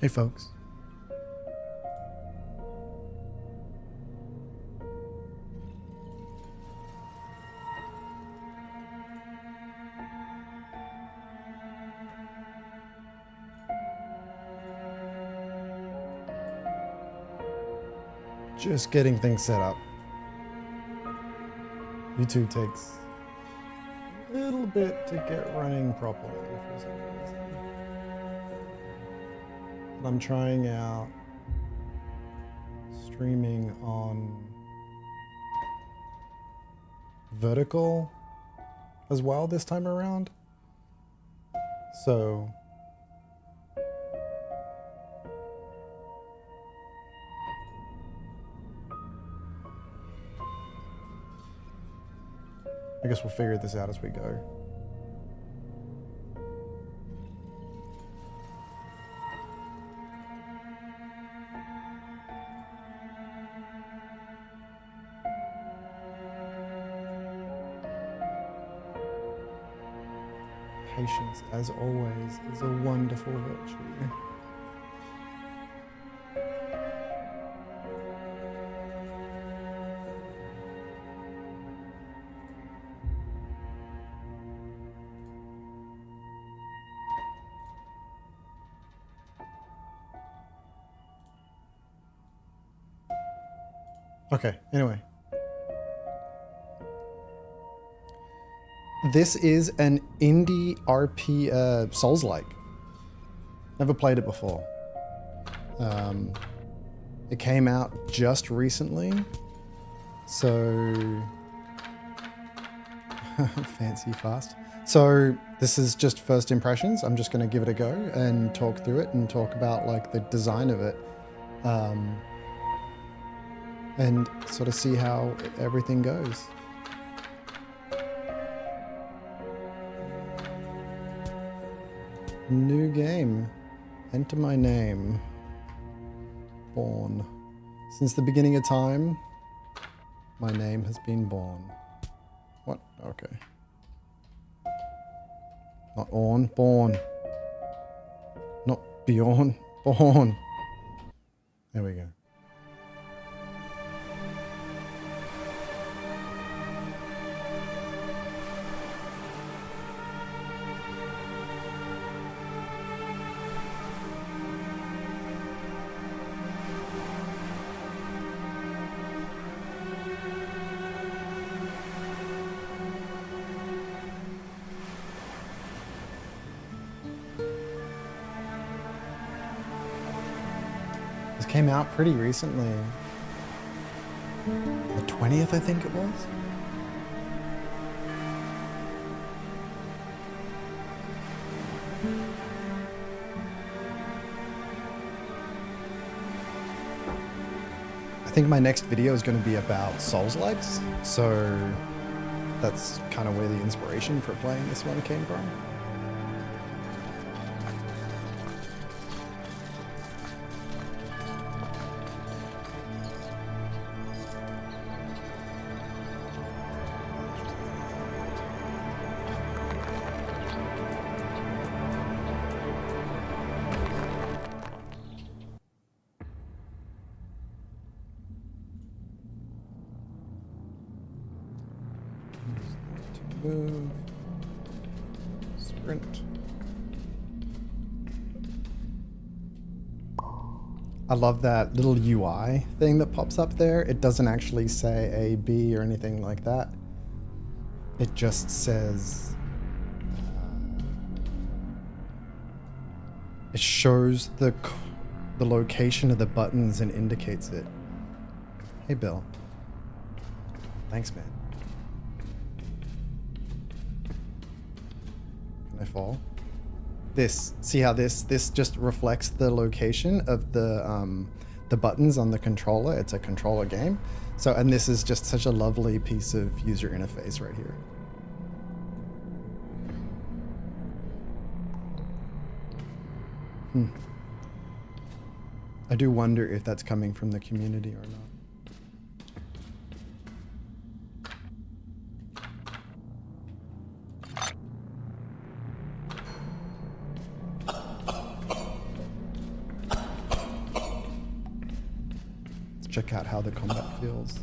Hey folks. Just getting things set up. YouTube takes a little bit to get running properly for some reason. But I'm trying out streaming on vertical as well this time around. So I guess we'll figure this out as we go. Patience, as always, is a wonderful virtue. Okay, anyway. This is an indie RP Souls-like. Never played it before. It came out just recently, so fancy fast. So this is just first impressions. I'm just going to give it a go and talk through it and talk about like the design of it, and sort of see how everything goes. New game. Enter my name. Born. Since the beginning of time, my name has been born. What? Okay. Not on, born. Not Bjorn, born. There we go. This came out pretty recently. The 20th, I think it was. I think my next video is going to be about Souls-likes, so that's kind of where the inspiration for playing this one came from. Move. Sprint. I love that little UI thing that pops up there. It doesn't actually say A, B, or anything like that. It just says... it shows the location of the buttons and indicates it. Hey, Bill. Thanks, man. I fall. This, see how this just reflects the location of the buttons on the controller. It's a controller game. So, and this is just such a lovely piece of user interface right here. I do wonder if that's coming from the community or not. check out how the combat feels.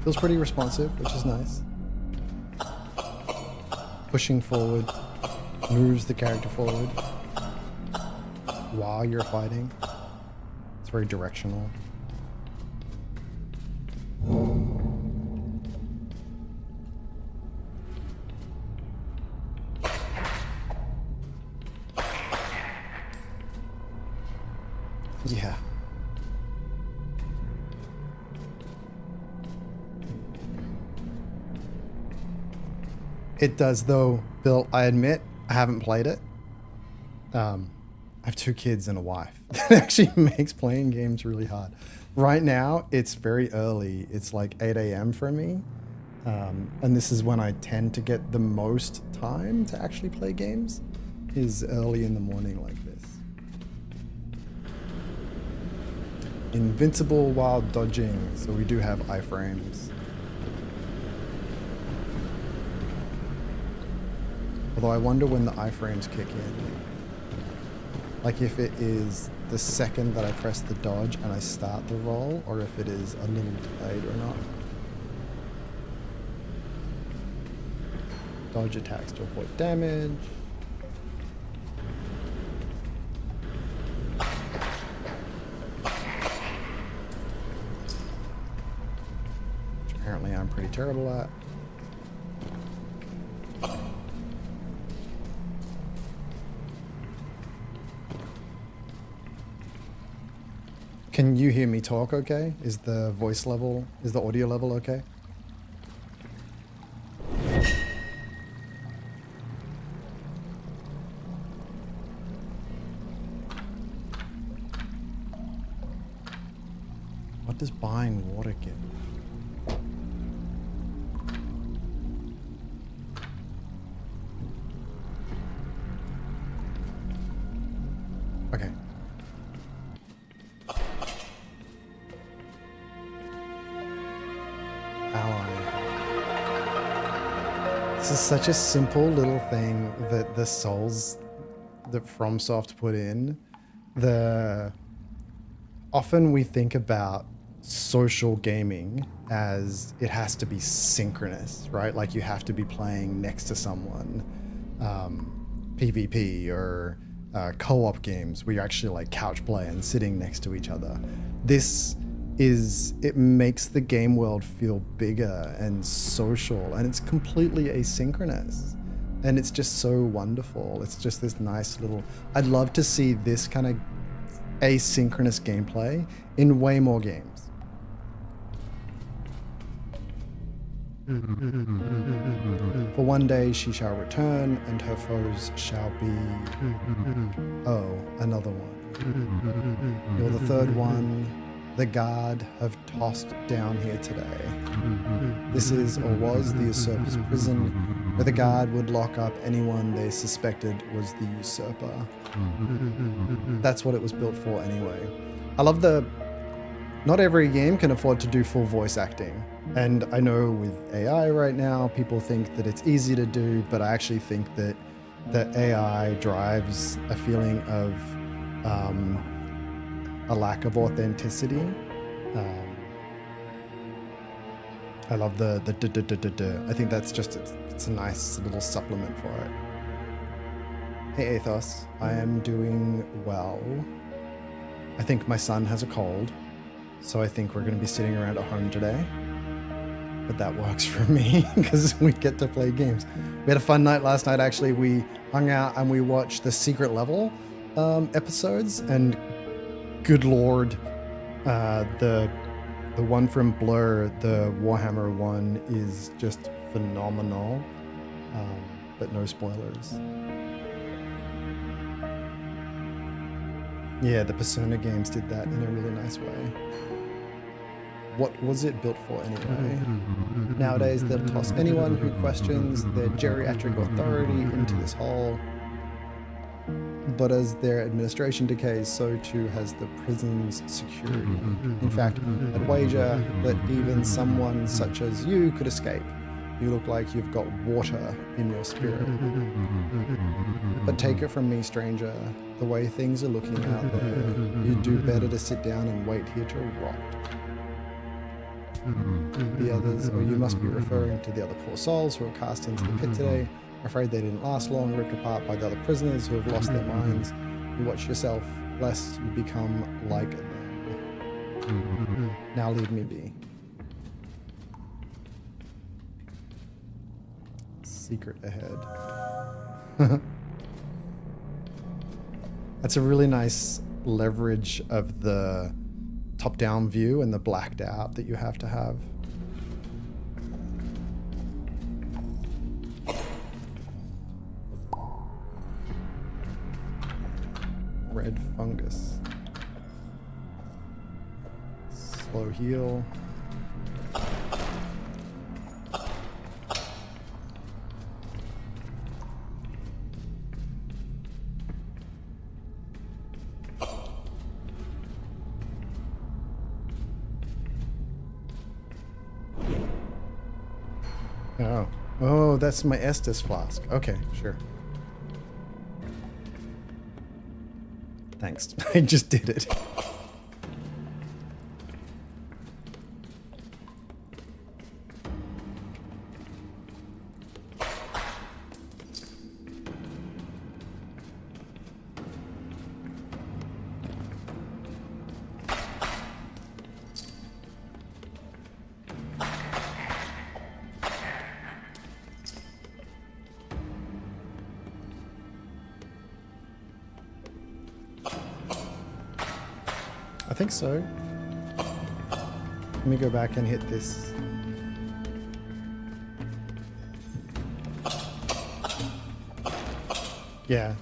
Feels pretty responsive, which is nice. Pushing forward moves the character forward while you're fighting. It's very directional. Yeah. It does though, Bill. I admit I haven't played it. I have 2 kids and a wife. That actually makes playing games really hard. Right now, it's very early. It's like 8 a.m. for me. And this is when I tend to get the most time to actually play games, is early in the morning like this. Invincible while dodging, so we do have iframes. Although I wonder when the iframes kick in. Like if it is the second that I press the dodge and I start the roll, or if it is a little delayed or not. Dodge attacks to avoid damage. Which apparently I'm pretty terrible at. Can you hear me talk okay? Is the voice level, is the audio level okay? What does buying water get? Okay. This is such a simple little thing that the souls that FromSoft put in. Often we think about social gaming as it has to be synchronous, right? Like you have to be playing next to someone. PvP or co-op games where you're actually like couch play and sitting next to each other. It makes the game world feel bigger and social, and it's completely asynchronous, and it's just so wonderful. It's just this nice little, I'd love to see this kind of asynchronous gameplay in way more games. For one day she shall return, and her foes shall be, oh, another one. You're the third one the guard have tossed down here today. This is or was the usurper's prison, where the guard would lock up anyone they suspected was the usurper. That's what it was built for anyway. I love not every game can afford to do full voice acting. And I know with AI right now, people think that it's easy to do, but I actually think that AI drives a feeling of a lack of authenticity. I love the I think that's just, it's a nice little supplement for it. Hey Athos, I am doing well. I think my son has a cold, so I think we're going to be sitting around at home today. But that works for me because we get to play games. We had a fun night last night, actually. We hung out and we watched the Secret Level episodes, and good lord, the one from Blur, the Warhammer one, is just phenomenal. But no spoilers. Yeah, the Persona games did that in a really nice way. What was it built for anyway? Nowadays, they'll toss anyone who questions their geriatric authority into this hole. But as their administration decays, so too has the prison's security. In fact, I'd wager that even someone such as you could escape. You look like you've got water in your spirit. But take it from me, stranger, the way things are looking out there, you'd do better to sit down and wait here to rot. The others, or you must be referring to the other poor souls who were cast into the pit today. I'm afraid they didn't last long, ripped apart by the other prisoners who have lost their minds. You watch yourself, lest you become like them. Now leave me be. Secret ahead. That's a really nice leverage of the top-down view and the blacked out that you have to have. Red fungus. Slow heal. Oh. Oh, that's my Estus flask. Okay, sure. Thanks. I just did it. I think so. Let me go back and hit this. Yeah.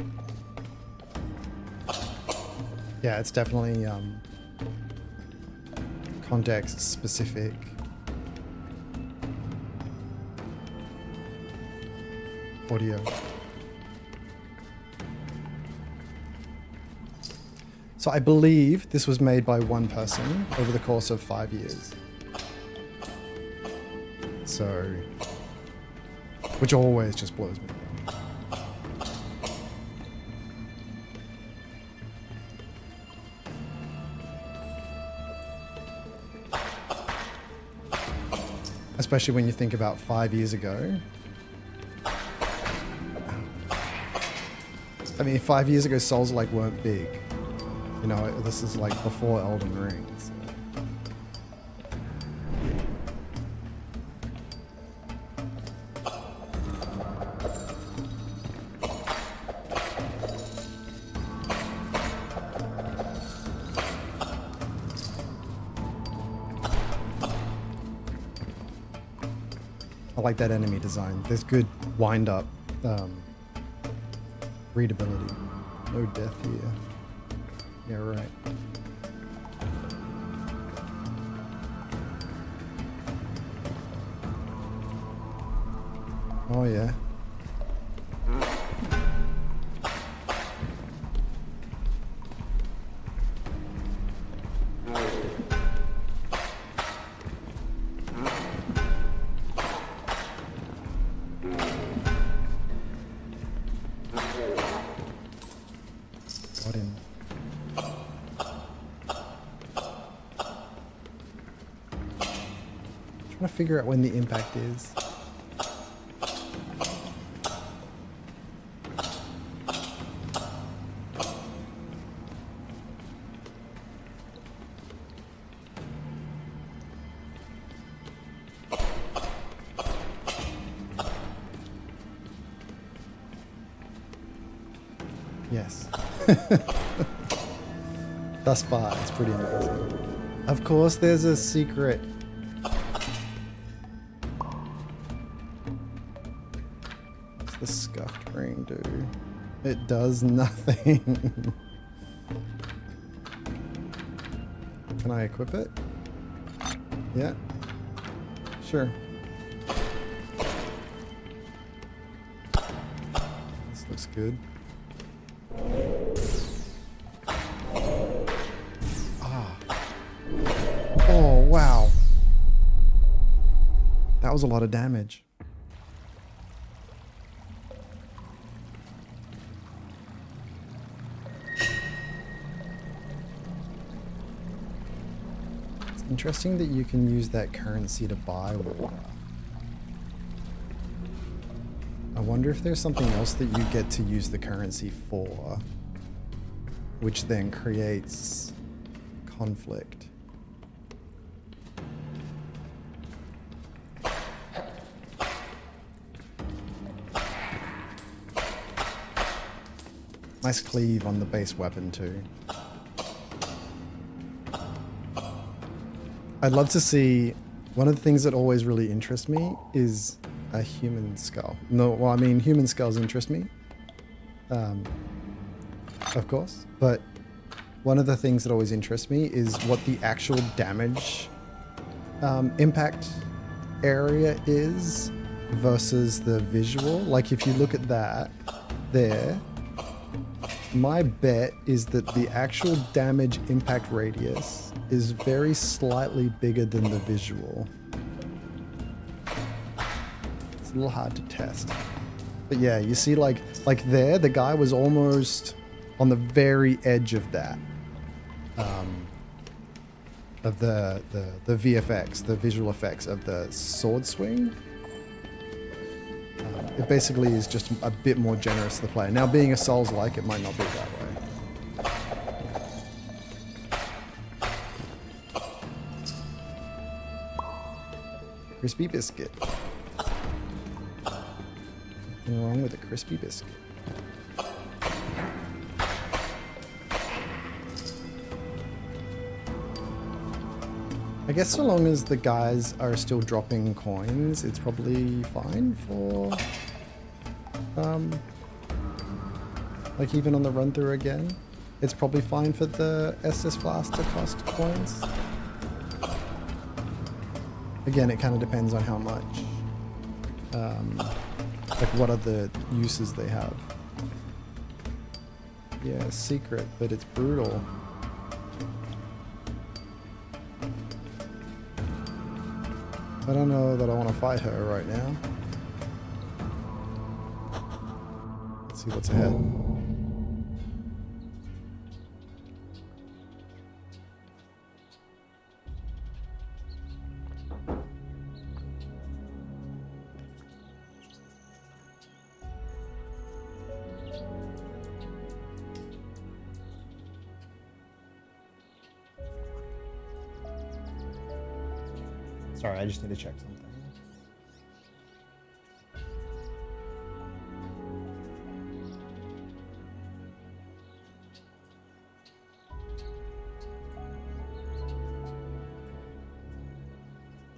Yeah, it's definitely context specific. Audio. So I believe this was made by one person over the course of 5 years. So, which always just blows me away. Especially when you think about 5 years ago. I mean, 5 years ago, Souls-like weren't big. You know, this is like before Elden Ring. So. I like that enemy design. There's good wind-up readability. No death here. Yeah, right. Oh, yeah. Got him. Trying to figure out when the impact is. Yes. Thus far, it's pretty amazing. Of course, there's a secret. What's the scuffed ring do? It does nothing. Can I equip it? Yeah. Sure. This looks good. Oh, wow. That was a lot of damage. Interesting that you can use that currency to buy water. I wonder if there's something else that you get to use the currency for, which then creates conflict. Nice cleave on the base weapon too. I'd love to see, one of the things that always really interests me is a human skull. No, well, I mean, human skulls interest me, of course, but one of the things that always interests me is what the actual damage impact area is versus the visual. Like if you look at that there, my bet is that the actual damage impact radius is very slightly bigger than the visual. It's a little hard to test. But yeah, you see like there, the guy was almost on the very edge of that. Of the VFX, the visual effects of the sword swing. It basically is just a bit more generous to the player. Now, being a Souls-like, it might not be that way. Crispy biscuit. Nothing wrong with a crispy biscuit. I guess so long as the guys are still dropping coins, it's probably fine for, like even on the run through again, it's probably fine for the Estus Flask to cost coins. Again, it kind of depends on how much, like what other uses they have. Yeah, secret, but it's brutal. I don't know that I want to fight her right now. Let's see what's ahead. Sorry, I just need to check something.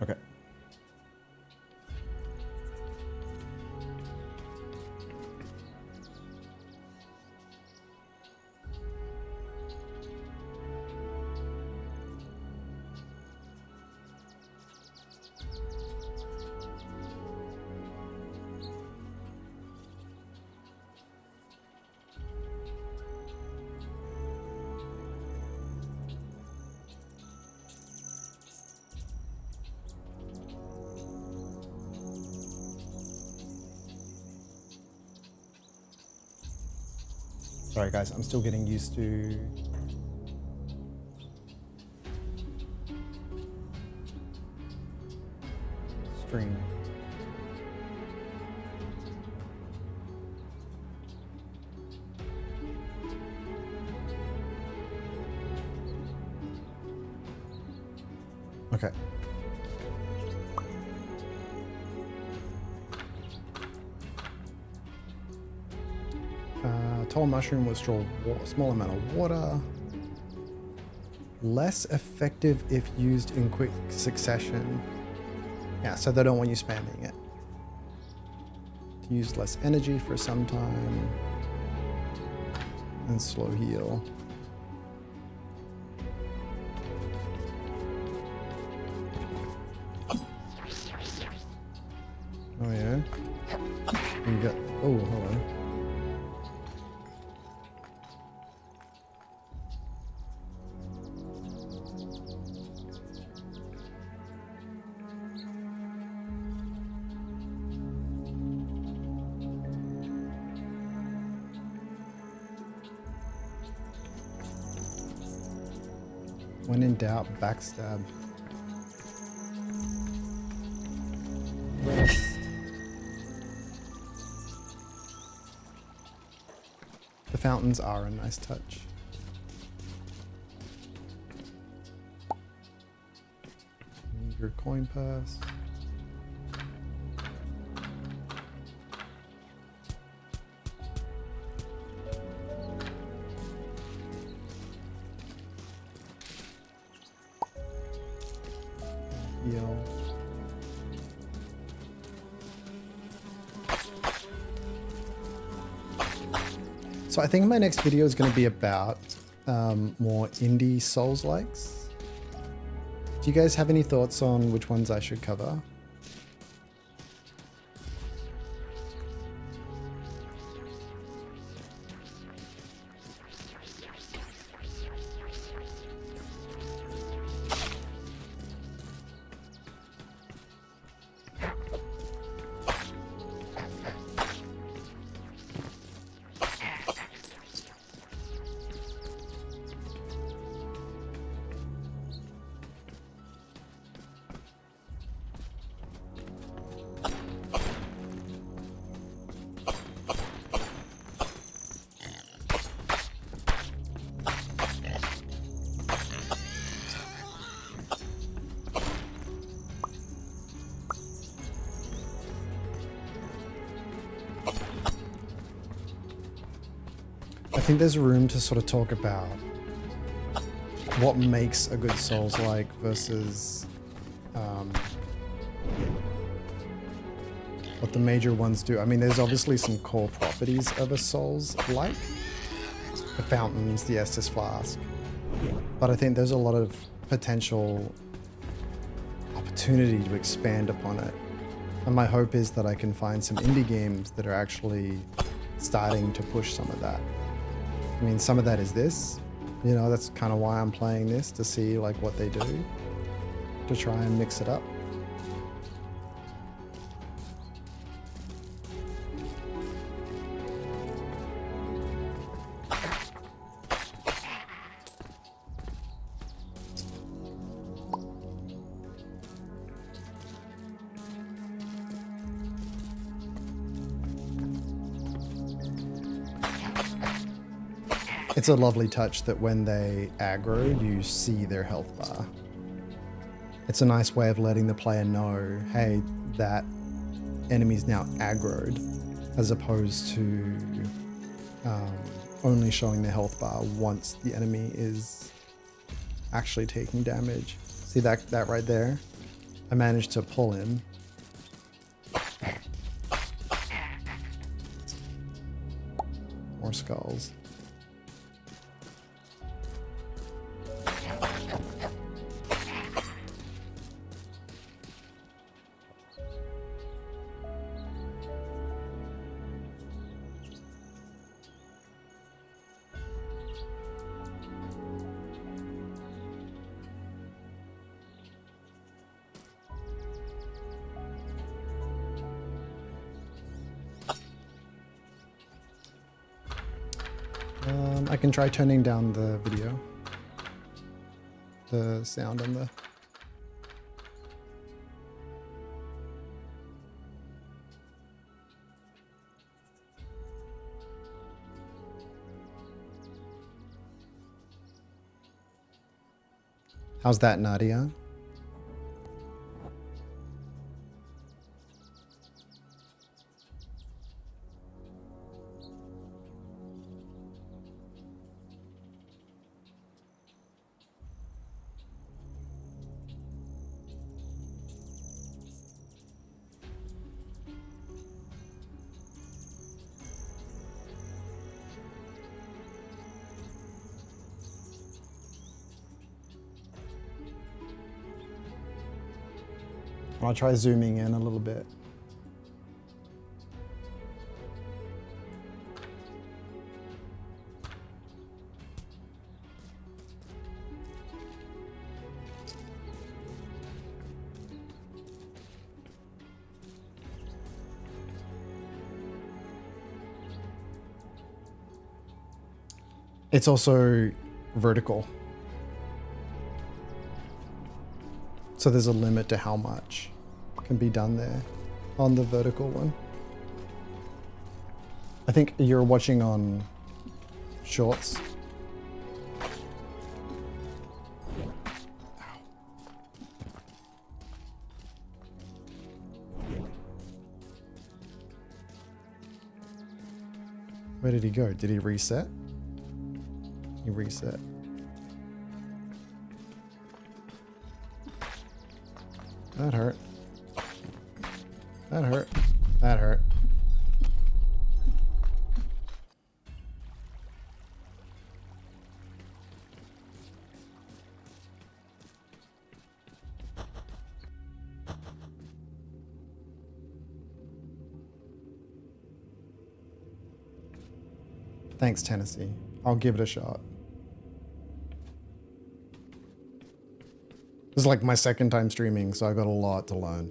Okay. Sorry guys, I'm still getting used to stream. Okay. Tall mushroom will store a small amount of water. Less effective if used in quick succession. Yeah, so they don't want you spamming it. To use less energy for some time. And slow heal. Oh yeah. You got, oh, hold on. When in doubt, backstab. The fountains are a nice touch. Need your coin purse. Heal. So I think my next video is going to be about more indie Souls-likes. Do you guys have any thoughts on which ones I should cover? I think there's room to sort of talk about what makes a good Souls-like versus what the major ones do. I mean, there's obviously some core properties of a Souls-like. The fountains, the Estus Flask. But I think there's a lot of potential opportunity to expand upon it. And my hope is that I can find some indie games that are actually starting to push some of that. I mean, some of that is this, you know, that's kind of why I'm playing this, to see like what they do, to try and mix it up. It's a lovely touch that when they aggro, you see their health bar. It's a nice way of letting the player know, hey, that enemy's now aggroed, as opposed to only showing the health bar once the enemy is actually taking damage. See that right there? I managed to pull him. More skulls. I can try turning down the video. The sound on the... How's that, Nadia? I'll try zooming in a little bit. It's also vertical. So there's a limit to how much can be done there on the vertical one. I think you're watching on shorts. Where did he go? Did he reset? He reset. That hurt. That hurt. That hurt. Thanks, Tennessee. I'll give it a shot. This is like my second time streaming, so I've got a lot to learn.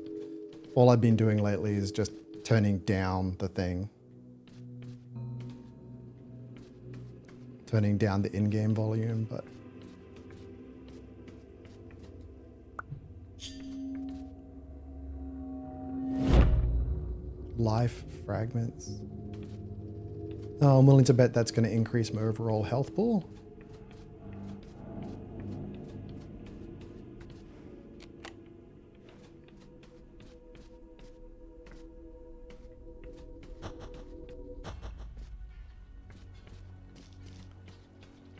All I've been doing lately is just turning down the thing. Turning down the in-game volume, but... Life fragments. Oh, I'm willing to bet that's going to increase my overall health pool.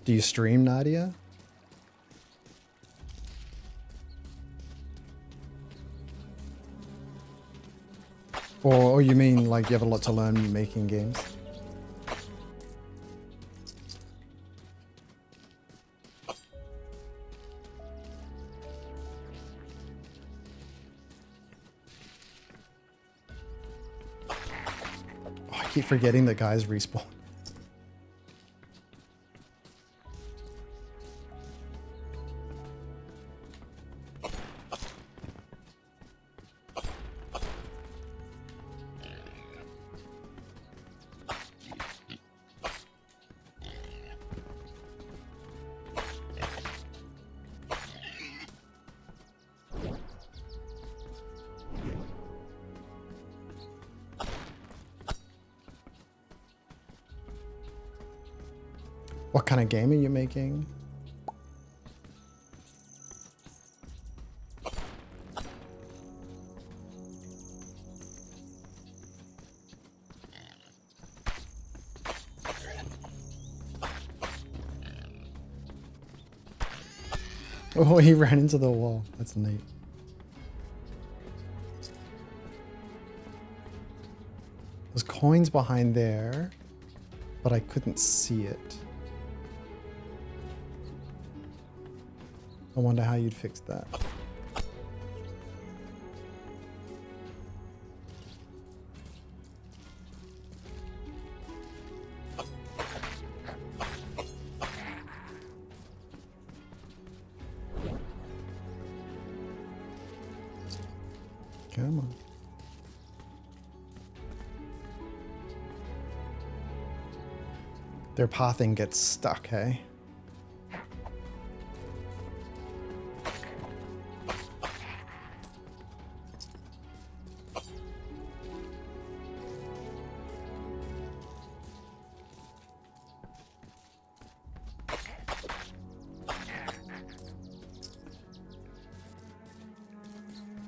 Do you stream, Nadia? Or you mean like you have a lot to learn making games? I keep forgetting that guys respawn. What kind of game are you making? Oh, he ran into the wall. That's neat. There's coins behind there, but I couldn't see it. I wonder how you'd fix that. Come on. Their pathing gets stuck, hey?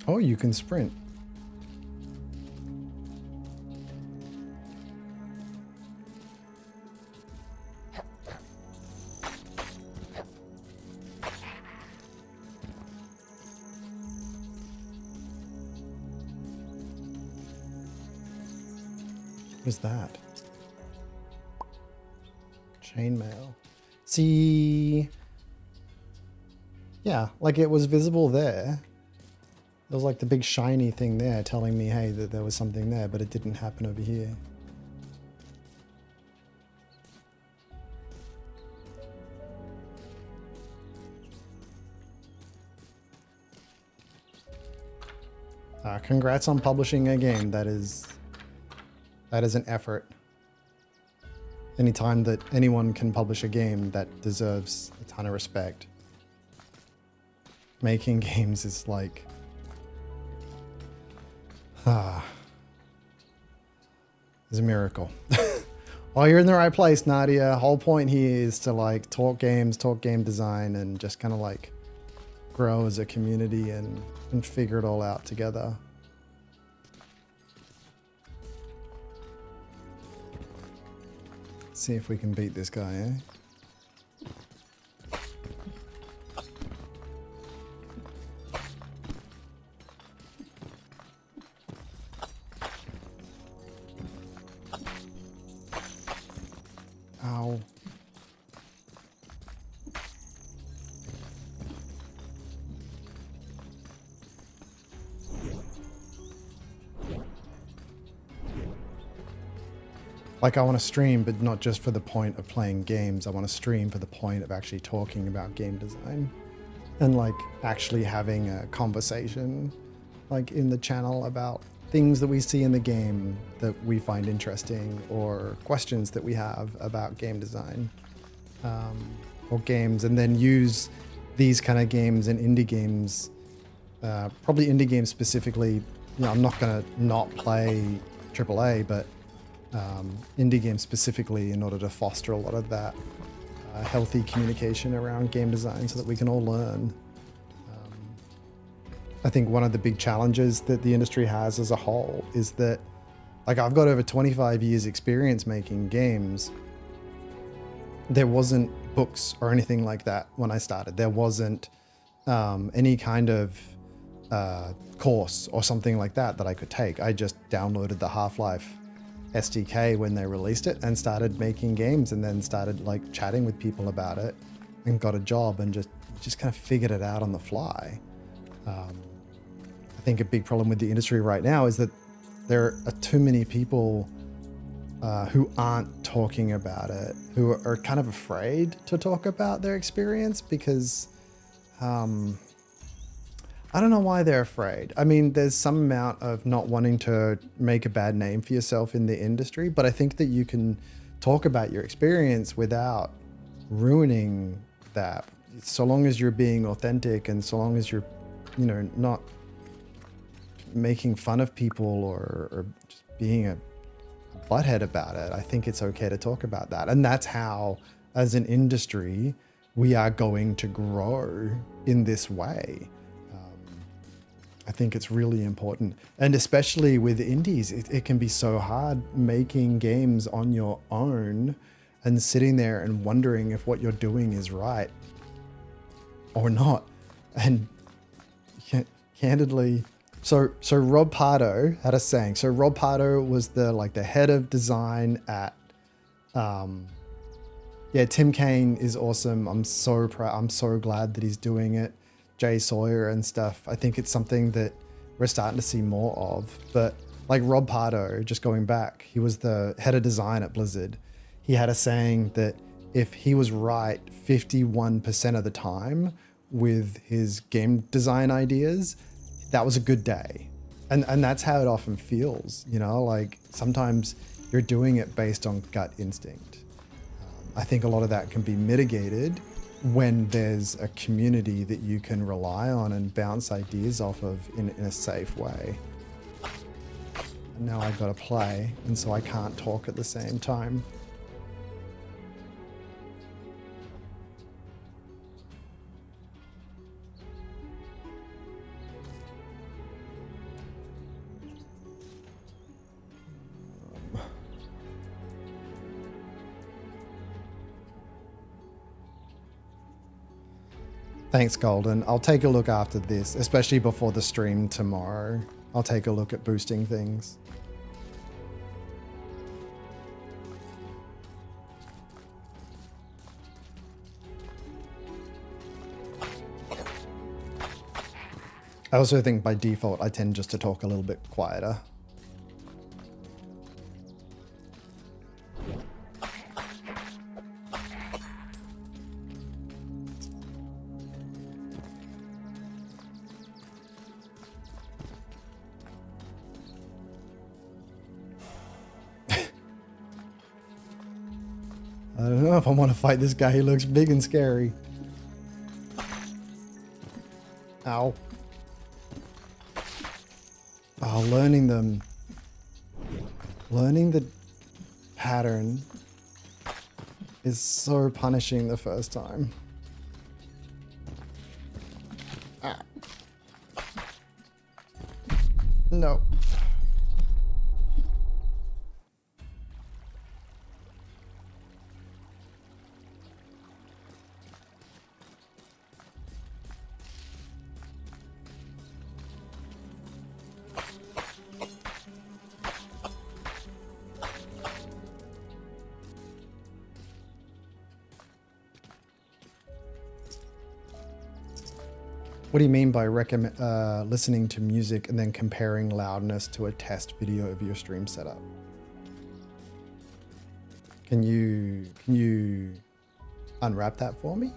Oh, you can sprint. What is that? Chainmail. See? Yeah, like it was visible there. There was like the big shiny thing there telling me, hey, that there was something there, but it didn't happen over here. Congrats on publishing a game. That is an effort. Anytime that anyone can publish a game, that deserves a ton of respect. Making games is like... is a miracle. Oh, you're in the right place, Nadia. Whole point here is to like talk games, talk game design, and just kind of like grow as a community and figure it all out together. See if we can beat this guy, eh? Ow. Like, I want to stream, but not just for the point of playing games. I want to stream for the point of actually talking about game design and like actually having a conversation like in the channel about things that we see in the game that we find interesting, or questions that we have about game design or games, and then use these kind of games and indie games, probably indie games specifically. You know, I'm not going to not play AAA, but indie games specifically, in order to foster a lot of that healthy communication around game design so that we can all learn. I think one of the big challenges that the industry has as a whole is that, like, I've got over 25 years experience making games. There wasn't books or anything like that when I started. There wasn't any kind of course or something like that that I could take. I just downloaded the Half-Life SDK when they released it and started making games, and then started like chatting with people about it and got a job and just kind of figured it out on the fly. I think a big problem with the industry right now is that there are too many people who aren't talking about it, who are kind of afraid to talk about their experience because I don't know why they're afraid. I mean, there's some amount of not wanting to make a bad name for yourself in the industry, but I think that you can talk about your experience without ruining that. So long as you're being authentic, and so long as you're, you know, not making fun of people or just being a butthead about it, I think it's okay to talk about that. And that's how, as an industry, we are going to grow in this way. I think it's really important. And especially with indies, it can be so hard making games on your own and sitting there and wondering if what you're doing is right or not. And candidly, so Rob Pardo had a saying. So Rob Pardo was the head of design at Tim Kaine is awesome. I'm so proud. I'm so glad that he's doing it. Jay Sawyer and stuff. I think it's something that we're starting to see more of. But like Rob Pardo, just going back, he was the head of design at Blizzard. He had a saying that if he was right 51% of the time with his game design ideas, that was a good day. And that's how it often feels, you know, like sometimes you're doing it based on gut instinct. I think a lot of that can be mitigated when there's a community that you can rely on and bounce ideas off of in a safe way. And now I've got to play, and so I can't talk at the same time. Thanks, Golden. I'll take a look after this, especially before the stream tomorrow. I'll take a look at boosting things. I also think by default, I tend just to talk a little bit quieter. I don't know if I want to fight this guy. He looks big and scary. Ow. Oh, learning the pattern is so punishing the first time. Ah. No. What do you mean by listening to music and then comparing loudness to a test video of your stream setup? Can you unwrap that for me?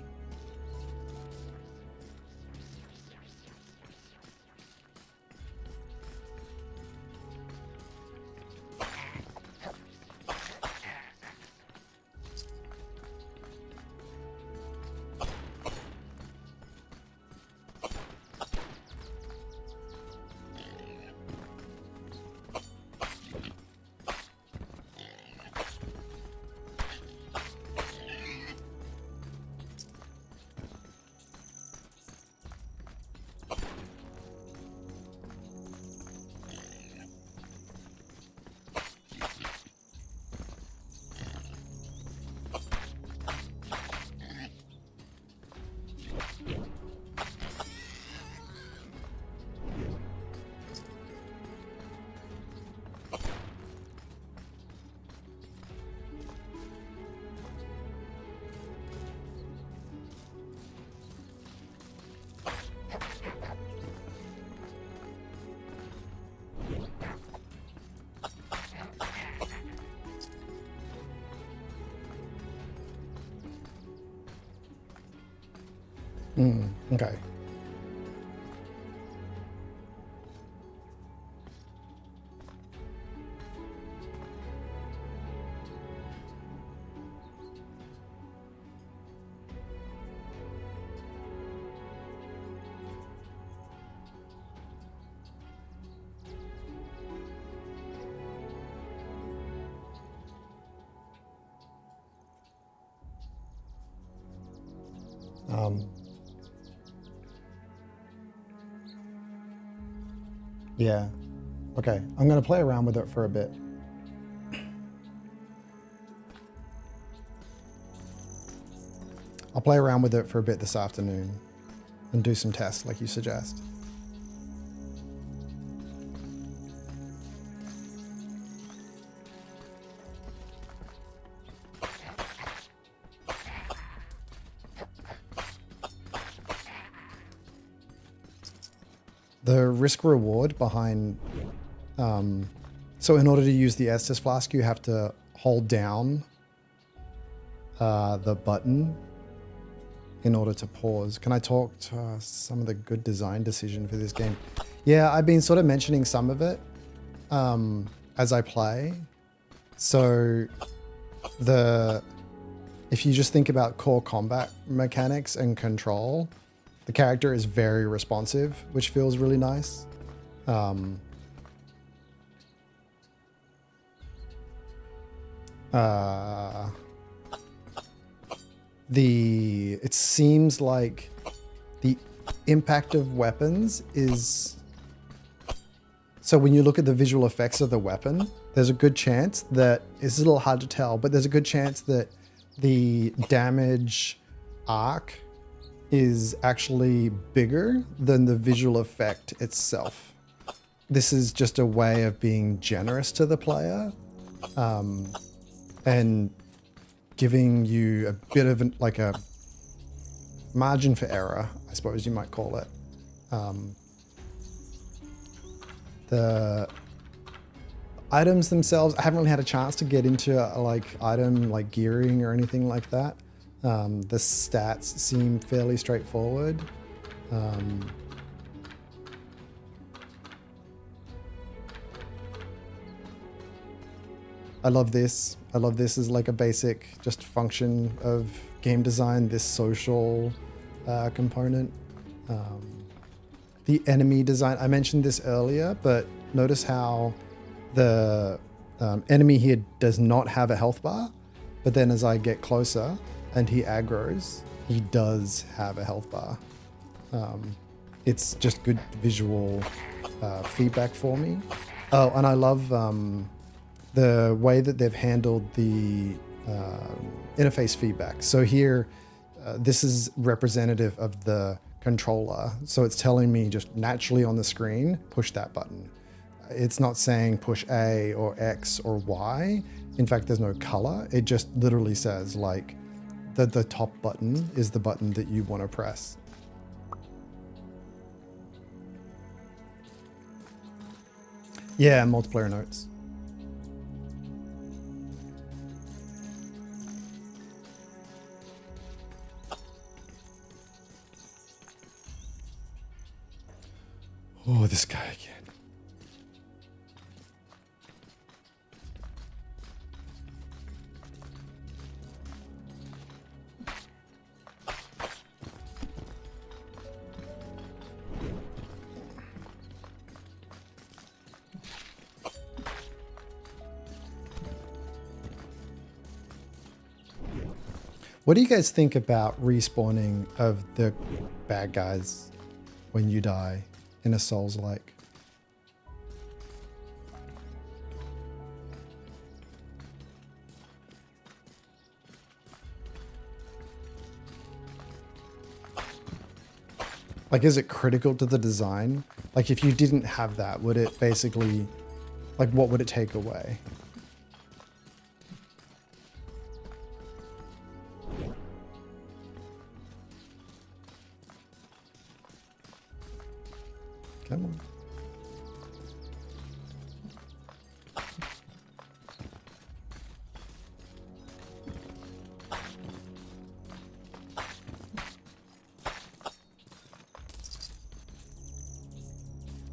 Okay. Yeah. Okay. I'm going to play around with it for a bit. I'll play around with it for a bit this afternoon and do some tests like you suggest. The risk reward behind, so in order to use the Estus Flask, you have to hold down the button in order to pause. Can I talk to some of the good design decision for this game? Yeah, I've been sort of mentioning some of it as I play. So if you just think about core combat mechanics and control, the character is very responsive, which feels really nice. It seems like the impact of weapons is... So when you look at the visual effects of the weapon, there's a good chance that, it's a little hard to tell, but there's a good chance that the damage arc is actually bigger than the visual effect itself. This is just a way of being generous to the player and giving you a bit of like a margin for error, I suppose you might call it. The items themselves, I haven't really had a chance to get into item gearing or anything like that. The stats seem fairly straightforward. I love this. I love this as like a basic just function of game design, this social component. The enemy design, I mentioned this earlier, but notice how the Enemy here does not have a health bar, but then as I get closer and he aggroes, he does have a health bar. It's just good visual feedback for me. Oh, and I love the way that they've handled the interface feedback. So here, this is representative of the controller. So it's telling me just naturally on the screen, push that button. It's not saying push A or X or Y. In fact, there's no color. It just literally says like the top button is the button that you want to press. Yeah, multiplayer notes. Oh, this guy again. What do you guys think about respawning of the bad guys when you die in a Souls-like? Like, is it critical to the design? Like, if you didn't have that, would it basically, like, what would it take away? Come on.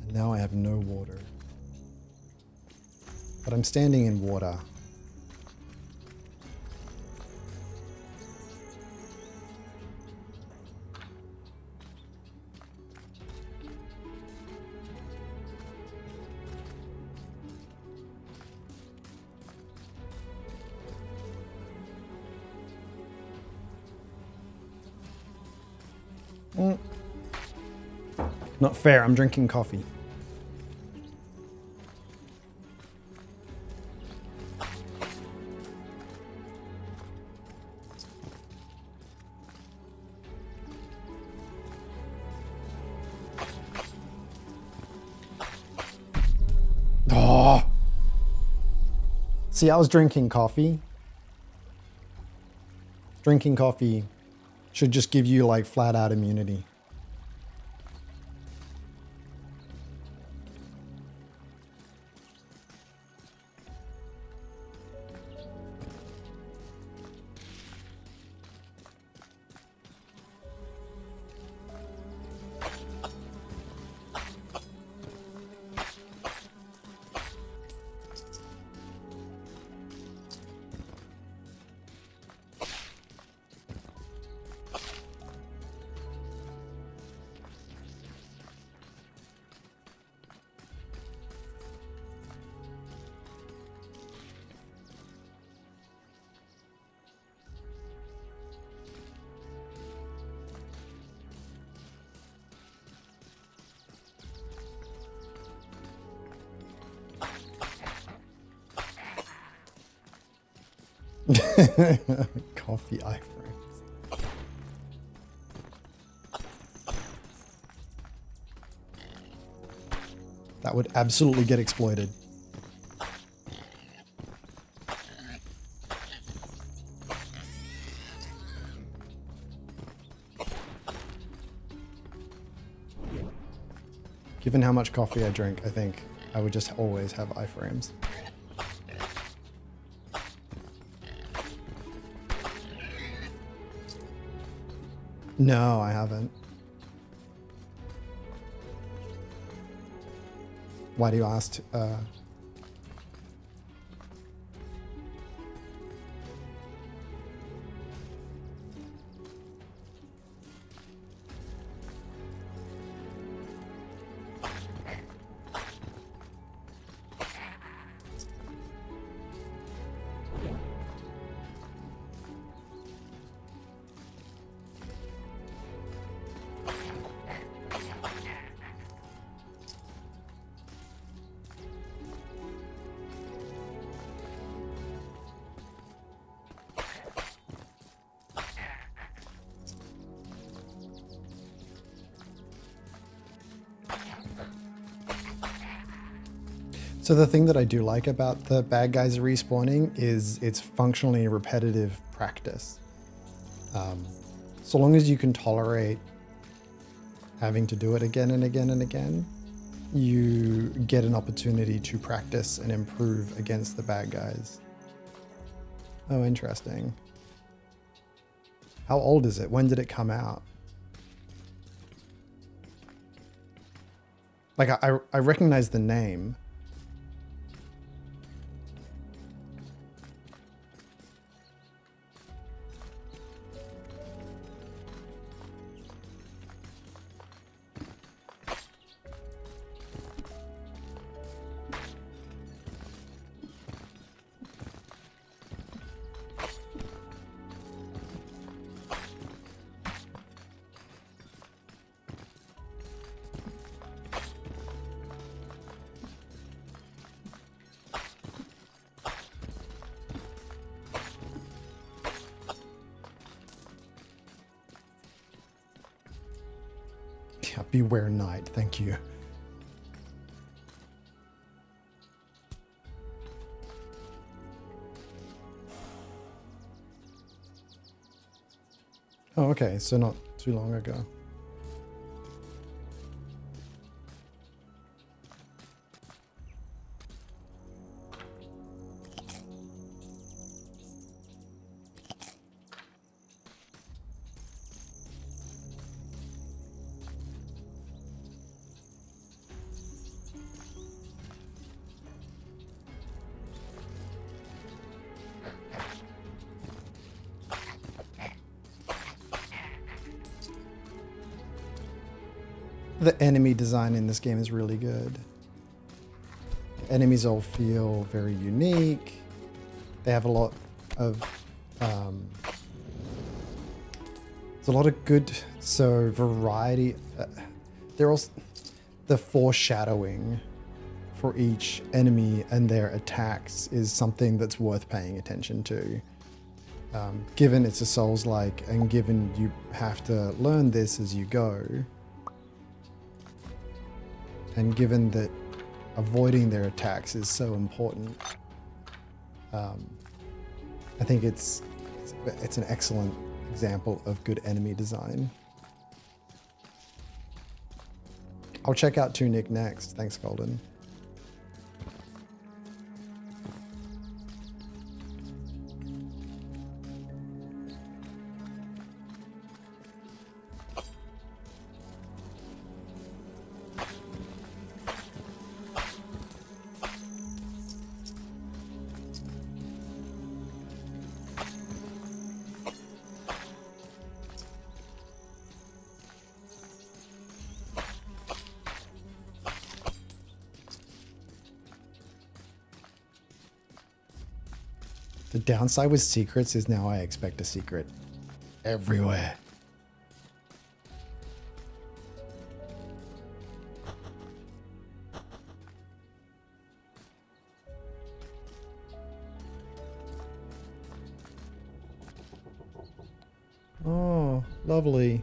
And now I have no water. But I'm standing in water. Not fair, I'm drinking coffee. Oh. See, I was drinking coffee. Drinking coffee should just give you like flat out immunity. Coffee iframes. That would absolutely get exploited. Given how much coffee I drink, I think I would just always have iframes. No, I haven't. Why do you ask? So the thing that I do like about the bad guys respawning is it's functionally repetitive practice. So long as you can tolerate having to do it again and again and again, you get an opportunity to practice and improve against the bad guys. Oh, interesting. How old is it? When did it come out? Like, I recognize the name. Yeah, beware night, thank you. Oh, okay, so not too long ago. The enemy design in this game is really good. Enemies all feel very unique. They have a lot of there's a lot of good variety. They're also the foreshadowing for each enemy and their attacks is something that's worth paying attention to. Given it's a Souls-like and given you have to learn this as you go, and given that avoiding their attacks is so important, I think it's an excellent example of good enemy design. I'll check out Tunic next. Thanks, Golden. The downside with secrets is now I expect a secret everywhere. Oh, lovely.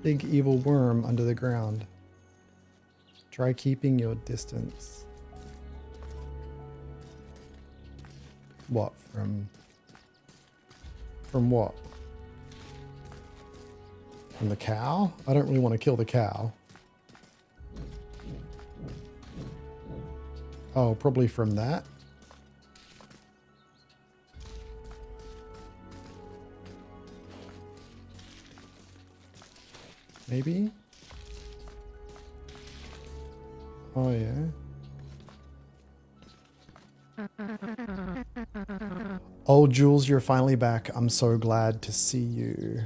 Big evil worm under the ground. Try keeping your distance. What? From what? From the cow? I don't really want to kill the cow. Oh, probably from that. Maybe? Oh, yeah. Oh, Jules, you're finally back. I'm so glad to see you.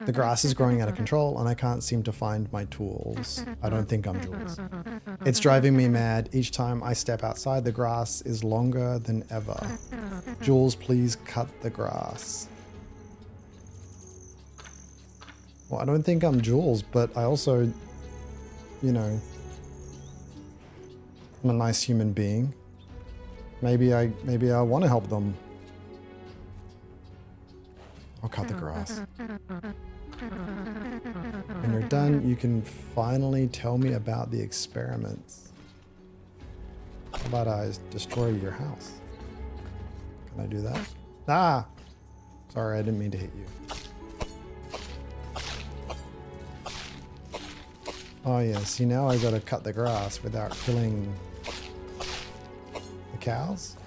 The grass is growing out of control and I can't seem to find my tools. I don't think I'm Jules. It's driving me mad. Each time I step outside, the grass is longer than ever. Jules, please cut the grass. Well, I don't think I'm Jules, but I also, you know, I'm a nice human being. Maybe I want to help them. I'll cut the grass. When you're done, you can finally tell me about the experiments. How about I destroy your house? Can I do that? Ah! Sorry, I didn't mean to hit you. Oh yeah, see now I gotta cut the grass without killing the cows.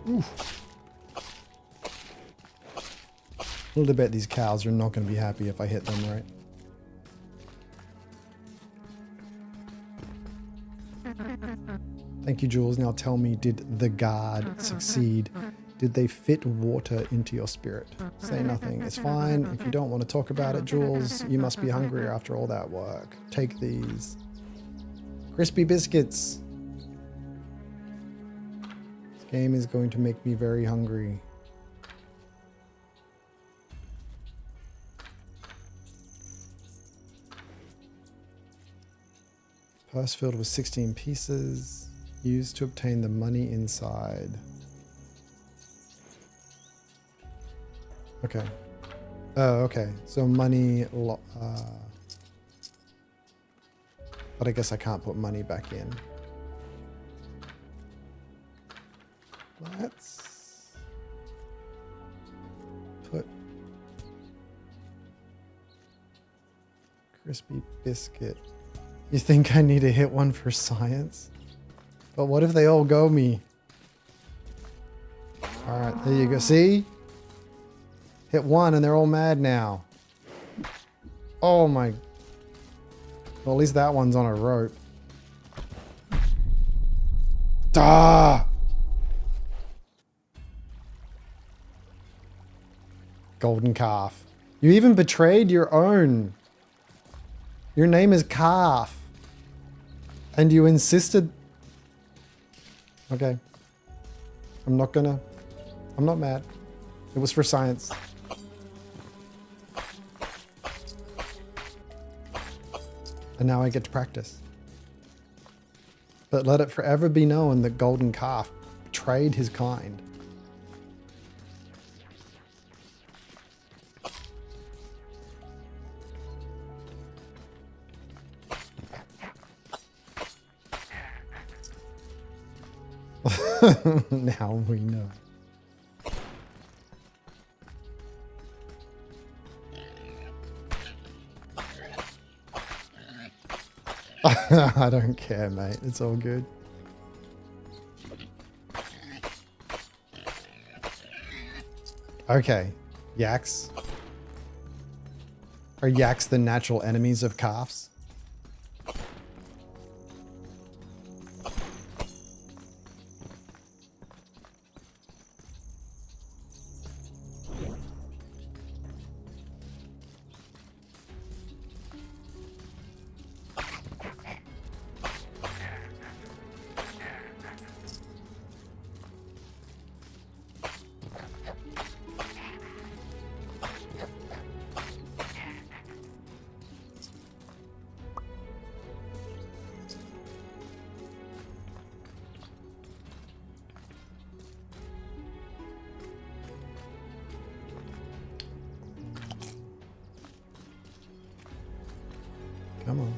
Oof. A little bit these cows are not going to be happy if I hit them right. Thank you, Jules. Now tell me, did the guard succeed? Did they fit water into your spirit? Say nothing. It's fine. If you don't want to talk about it, Jules, you must be hungry after all that work. Take these. Crispy biscuits. This game is going to make me very hungry. Purse filled with 16 pieces. Used to obtain the money inside. Okay. Oh, okay. So money... but I guess I can't put money back in. Let's... put... crispy biscuit. You think I need to hit one for science? But what if they all go me? Alright, there you go. See? Hit one and they're all mad now. Oh my... Well, at least that one's on a rope. Ah! Golden calf. You even betrayed your own. Your name is Calf. And you insisted... Okay. I'm not mad. It was for science. And now I get to practice. But let it forever be known that Golden Calf betrayed his kind. Now we know. I don't care, mate. It's all good. Okay. Yaks. Are yaks the natural enemies of calves? Come on.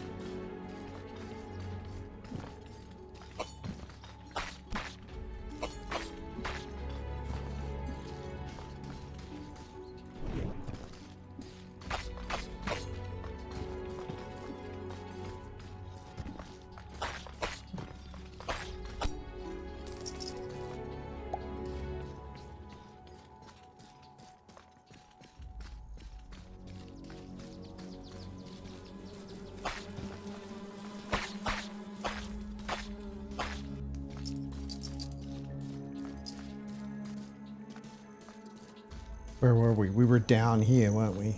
Where were we? We were down here, weren't we?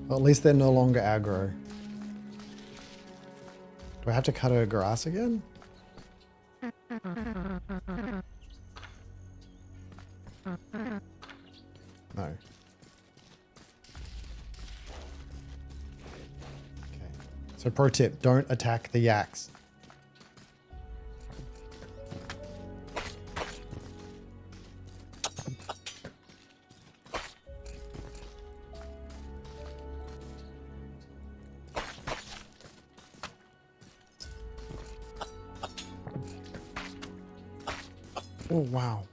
Well, at least they're no longer aggro. Do I have to cut her grass again? No. Okay. So pro tip, don't attack the yaks. Oh, wow.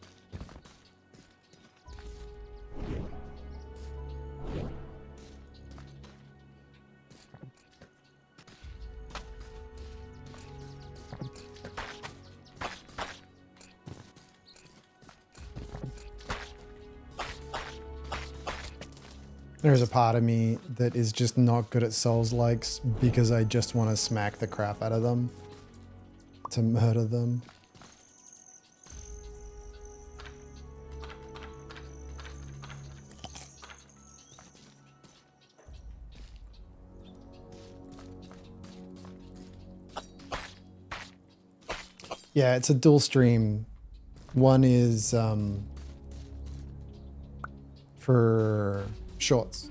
There's a part of me that is just not good at Souls-likes because I just want to smack the crap out of them to murder them. Yeah, it's a dual stream. One is for shorts.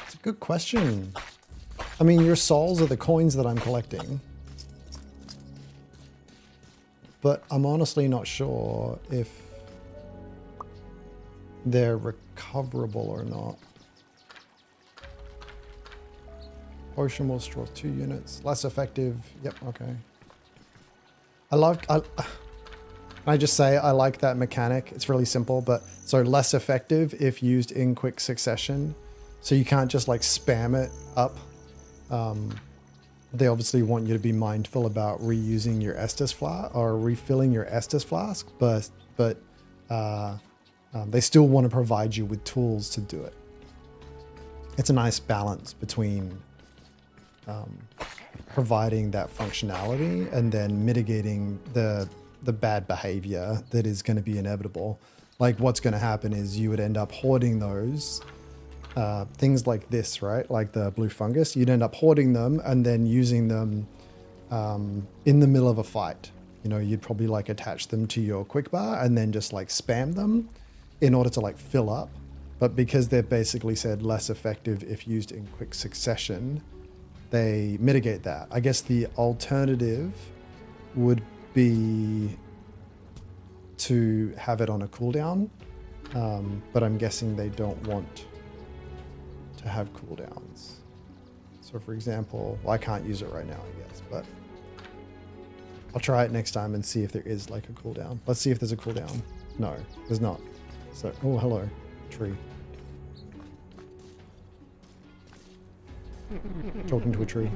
It's a good question. I mean, your souls are the coins that I'm collecting. But I'm honestly not sure if they're recoverable or not. Potion will straw 2 units. Less effective. Yep, okay. Can I just say I like that mechanic? It's really simple, but so less effective if used in quick succession. So you can't just like spam it up. They obviously want you to be mindful about reusing your Estus flask or refilling your Estus flask, but they still want to provide you with tools to do it. It's a nice balance between providing that functionality and then mitigating the bad behavior that is going to be inevitable. Like what's going to happen is you would end up hoarding those things like this, right? Like the blue fungus, you'd end up hoarding them and then using them in the middle of a fight. You know, you'd probably like attach them to your quick bar and then just like spam them in order to like fill up. But because they've basically said less effective if used in quick succession, they mitigate that. I guess the alternative would be to have it on a cooldown, but I'm guessing they don't want to have cooldowns. So for example, well, I can't use it right now, I guess, but I'll try it next time and see if there is like a cooldown. Let's see if there's a cooldown. No, there's not. So, oh, hello, tree. Talking to a tree.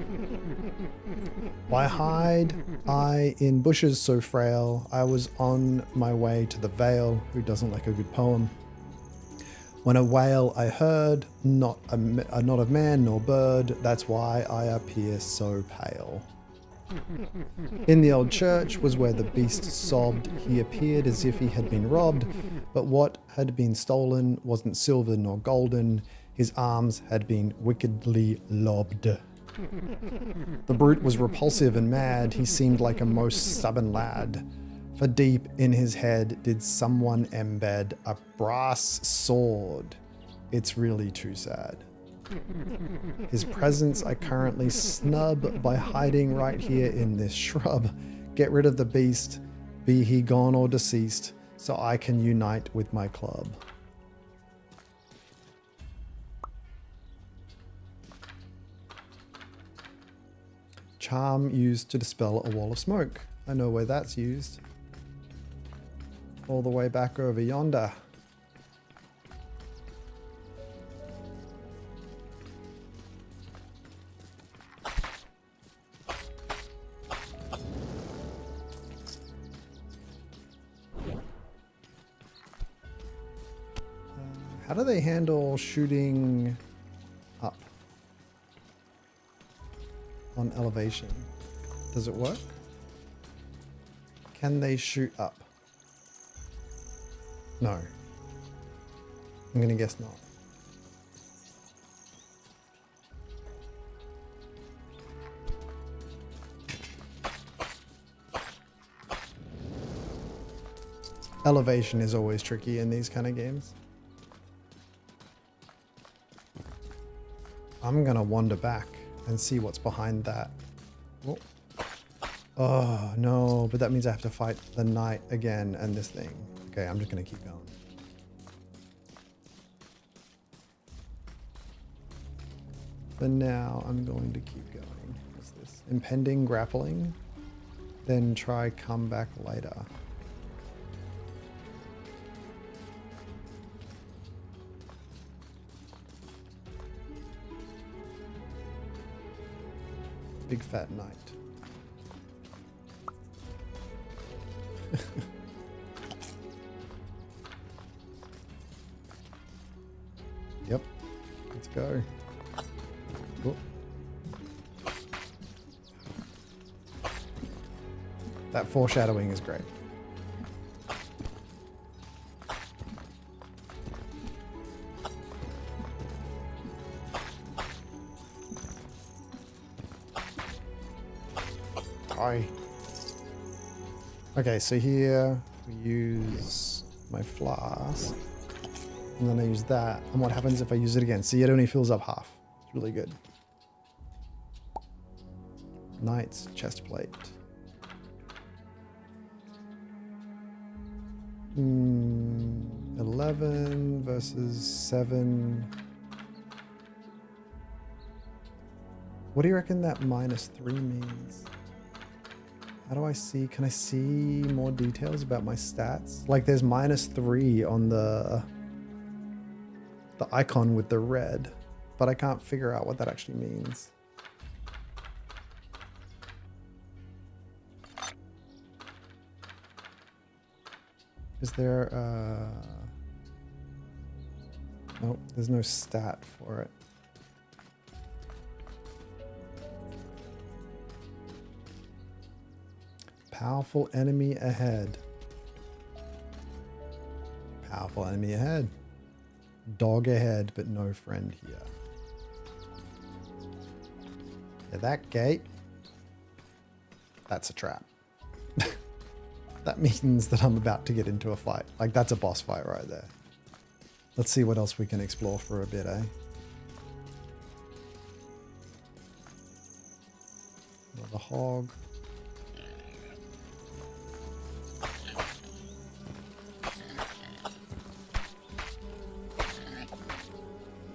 Why hide I in bushes so frail? I was on my way to the vale. Who doesn't like a good poem? When a wail I heard, not of man nor bird. That's why I appear so pale. In the old church was where the beast sobbed. He appeared as if he had been robbed, but what had been stolen wasn't silver nor golden. His arms had been wickedly lobbed. The brute was repulsive and mad. He seemed like a most stubborn lad. For deep in his head did someone embed a brass sword. It's really too sad. His presence I currently snub by hiding right here in this shrub. Get rid of the beast, be he gone or deceased, so I can unite with my club. Charm used to dispel a wall of smoke. I know where that's used. All the way back over yonder. How How do they handle shooting up on elevation? Does it work? Can they shoot up? No. I'm gonna guess not. Elevation is always tricky in these kind of games. I'm gonna wander back and see what's behind that. Oh. Oh no, but that means I have to fight the knight again and this thing. Okay, I'm just gonna keep going. For now, I'm going to keep going. What's this? Impending grappling. Then try come back later. Big fat knight. Yep. Let's go. Cool. That foreshadowing is great. Okay, so here we use my flask, and then I use that. And what happens if I use it again? See, it only fills up half. It's really good. Knight's chest plate. 11 versus 7. What do you reckon that -3 means? How do I see? Can I see more details about my stats? Like there's -3 on the icon with the red, but I can't figure out what that actually means. Is there nope, there's no stat for it. Powerful enemy ahead. Powerful enemy ahead. Dog ahead, but no friend here. Yeah, that gate. That's a trap. That means that I'm about to get into a fight. Like, that's a boss fight right there. Let's see what else we can explore for a bit, eh? Another hog.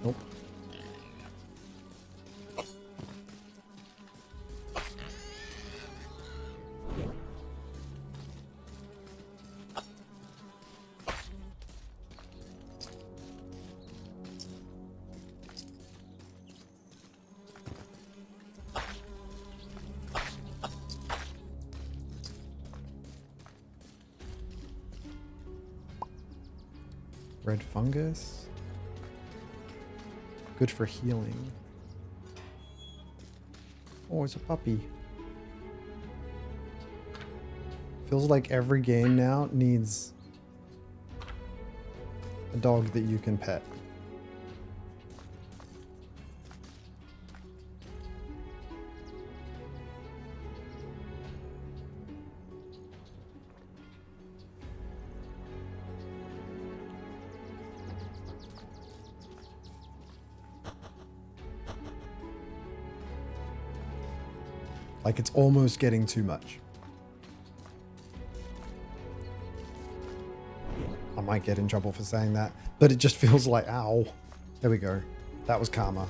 Nope. Red fungus. Good for healing. Oh, it's a puppy. Feels like every game now needs a dog that you can pet. Like, it's almost getting too much. I might get in trouble for saying that, but it just feels like, ow. There we go. That was karma.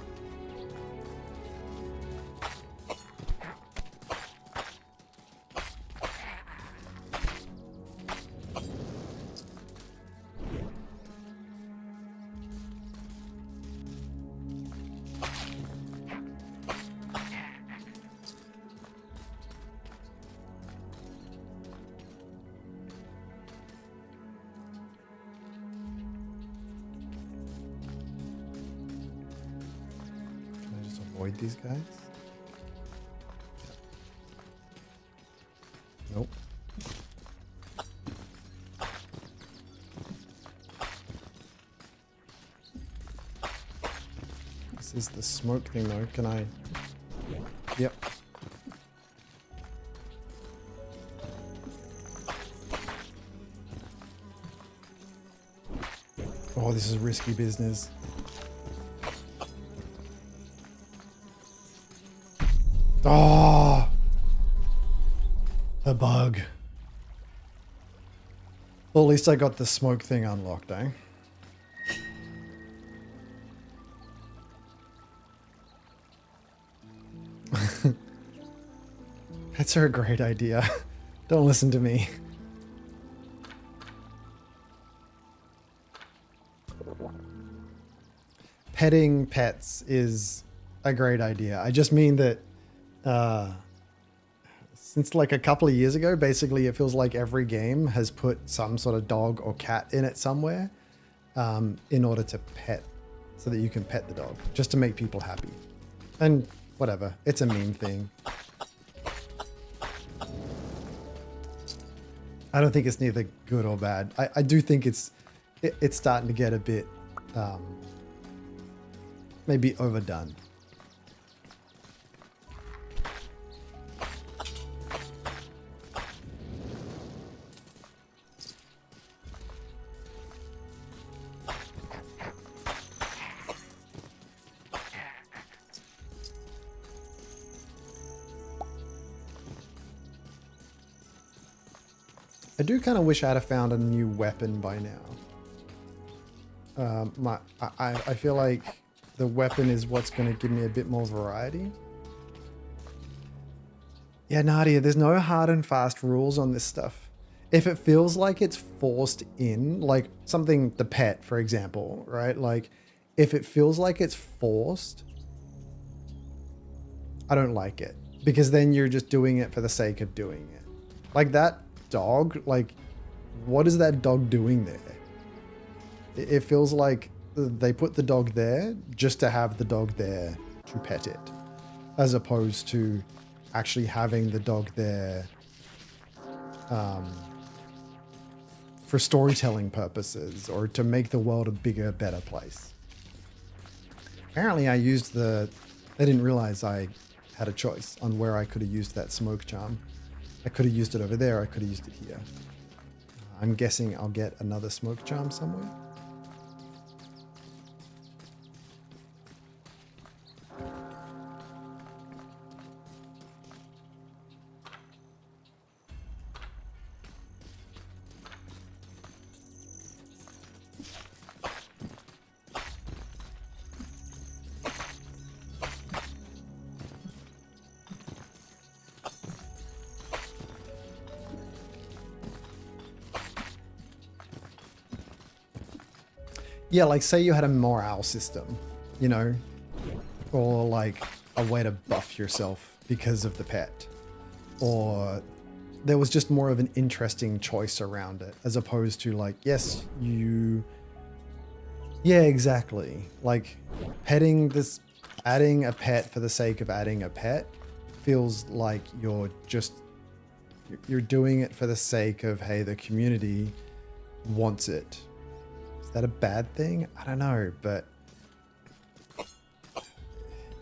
avoid these guys. Nope. This is the smoke thing though. Can I? Yep. Oh, this is risky business. Oh, a bug. Well, at least I got the smoke thing unlocked, eh? Pets are a great idea. Don't listen to me. Petting pets is a great idea. I just mean that since like a couple of years ago, basically it feels like every game has put some sort of dog or cat in it somewhere in order to pet, so that you can pet the dog, just to make people happy. And whatever, it's a meme thing. I don't think it's neither good or bad. I do think it's starting to get a bit maybe overdone. I do kind of wish I'd have found a new weapon by now. I feel like the weapon is what's going to give me a bit more variety. Yeah, Nadia, there's no hard and fast rules on this stuff. If it feels like it's forced in, like something, the pet, for example, right? Like if it feels like it's forced, I don't like it, because then you're just doing it for the sake of doing it. Like that dog, like what is that dog doing there? It feels like they put the dog there just to have the dog there to pet it, as opposed to actually having the dog there for storytelling purposes or to make the world a bigger, better place. Apparently I didn't realize I had a choice on where I could have used that smoke charm. I could have used it over there, I could have used it here. I'm guessing I'll get another smoke charm somewhere. Yeah, like say you had a morale system, you know, or like a way to buff yourself because of the pet, or there was just more of an interesting choice around it, as opposed to like, yes, yeah, exactly. Like adding a pet for the sake of adding a pet feels like you're doing it for the sake of, hey, the community wants it. Is that a bad thing? I don't know, but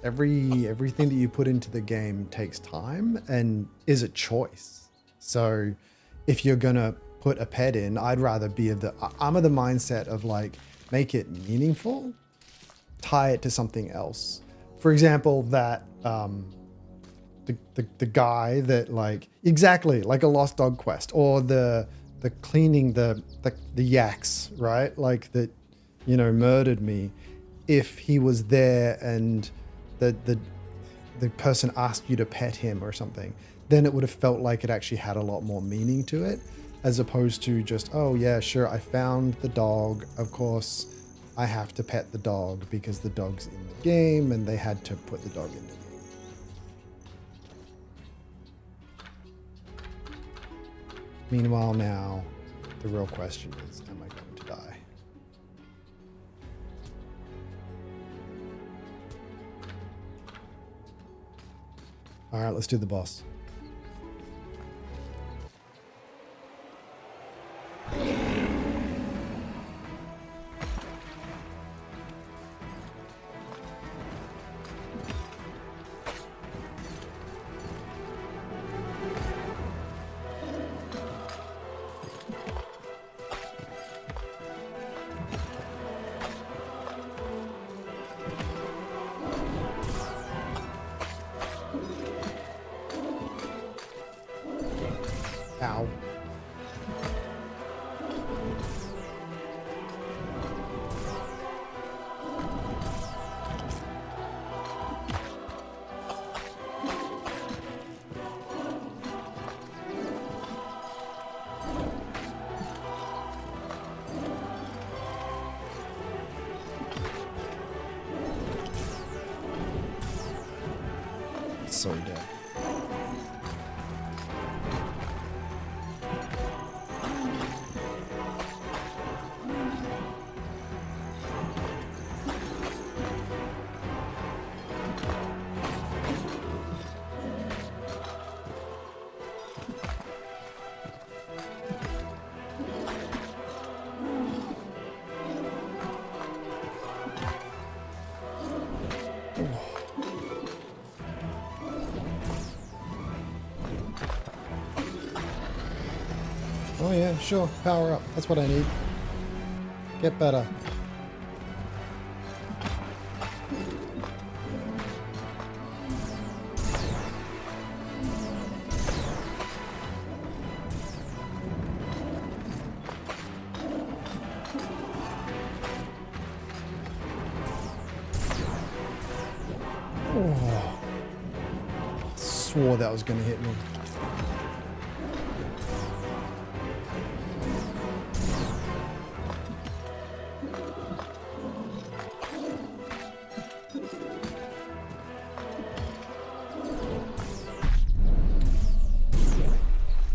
everything that you put into the game takes time and is a choice. So if you're gonna put a pet in, I'd rather be I'm of the mindset of like, make it meaningful, tie it to something else. For example, that the guy that like, exactly like a lost dog quest, or the cleaning the yaks, right? Like that, you know, murdered me. If he was there and the person asked you to pet him or something, then it would have felt like it actually had a lot more meaning to it, as opposed to just, oh yeah, sure, I found the dog, of course I have to pet the dog because the dog's in the game and they had to put the dog in the game. Meanwhile, now the real question is, am I going to die? Alright, let's do the boss. Ow. So dead. Oh yeah, sure. Power up. That's what I need. Get better. Oh. Swore that was going to hit me.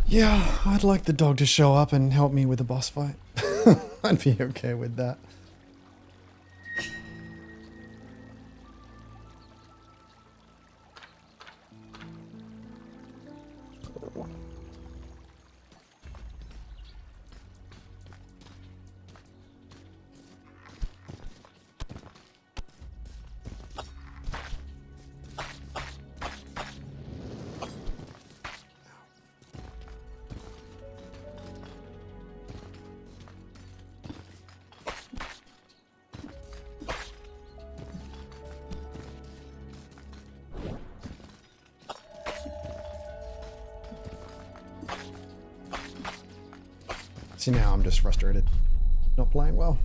Yeah, I'd like the dog to show up and help me with the boss fight. I'd be okay with that. See, now I'm just frustrated. Not playing well.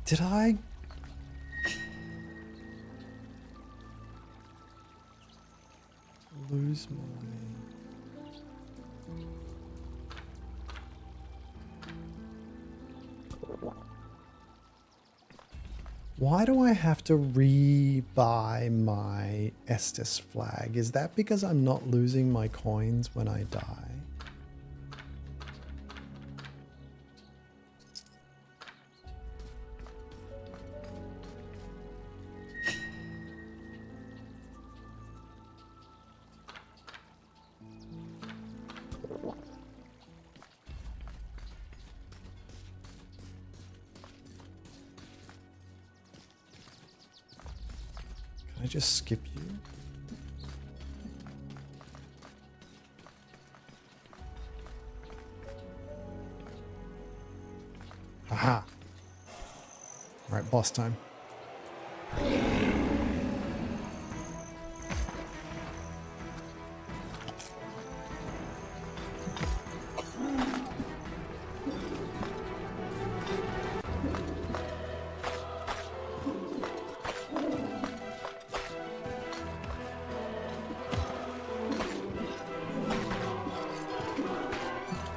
Did I? Lose my... Why do I have to re-buy my Estus flag? Is that because I'm not losing my coins when I die? Can I just skip you? Aha! Alright, boss time.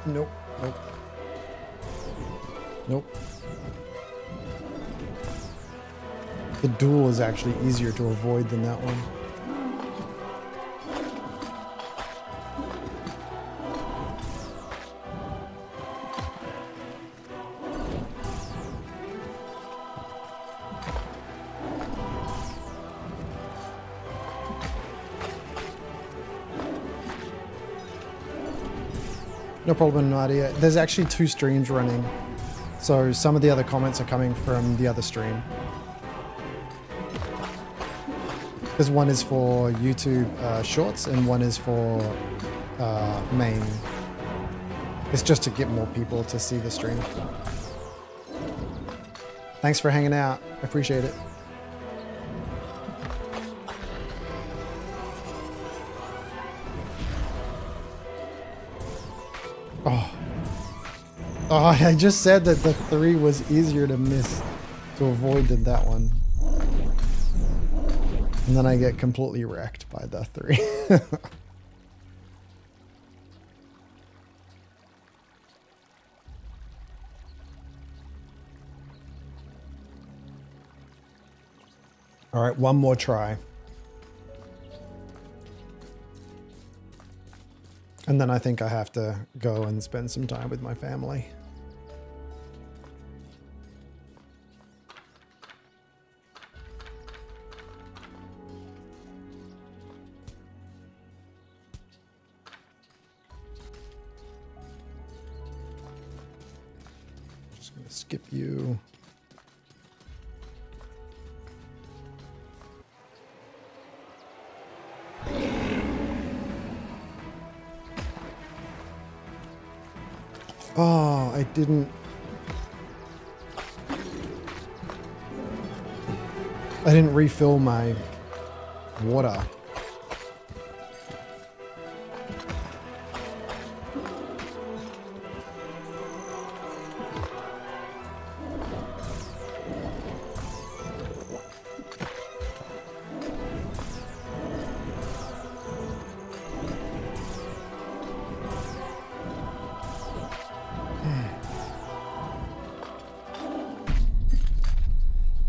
Nope, nope. Nope. The duel is actually easier to avoid than that one. No problem, Nadia. There's actually 2 streams running. So some of the other comments are coming from the other stream. Because one is for YouTube Shorts and one is for main. It's just to get more people to see the stream. Thanks for hanging out. I appreciate it. Oh. Oh, I just said that the 3 was easier to miss, to avoid than that one. And then I get completely wrecked by the 3. All right, one more try. And then I think I have to go and spend some time with my family. Just gonna skip you. Oh, I didn't refill my water.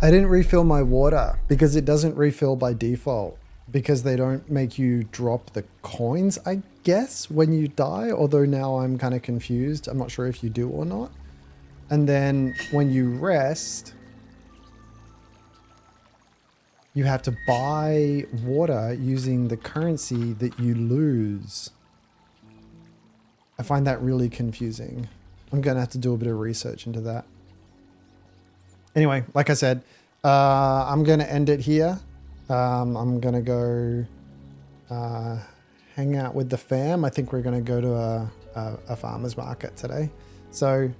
I didn't refill my water because it doesn't refill by default because they don't make you drop the coins, I guess, when you die. Although now I'm kind of confused. I'm not sure if you do or not. And then when you rest, you have to buy water using the currency that you lose. I find that really confusing. I'm going to have to do a bit of research into that. Anyway, like I said, I'm going to end it here. I'm going to go hang out with the fam. I think we're going to go to a farmer's market today. So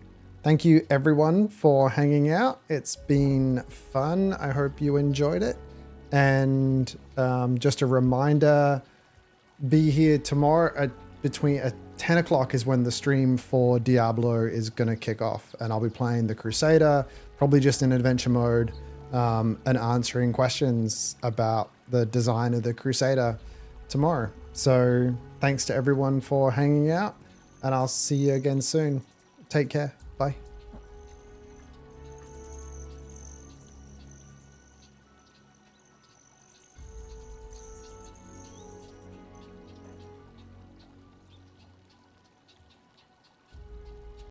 thank you everyone for hanging out. It's been fun. I hope you enjoyed it. And just a reminder, be here tomorrow at between 10 o'clock is when the stream for Diablo is going to kick off. And I'll be playing the Crusader, probably just in adventure mode, and answering questions about the design of the Crusader tomorrow. So thanks to everyone for hanging out, and I'll see you again soon. Take care. Bye.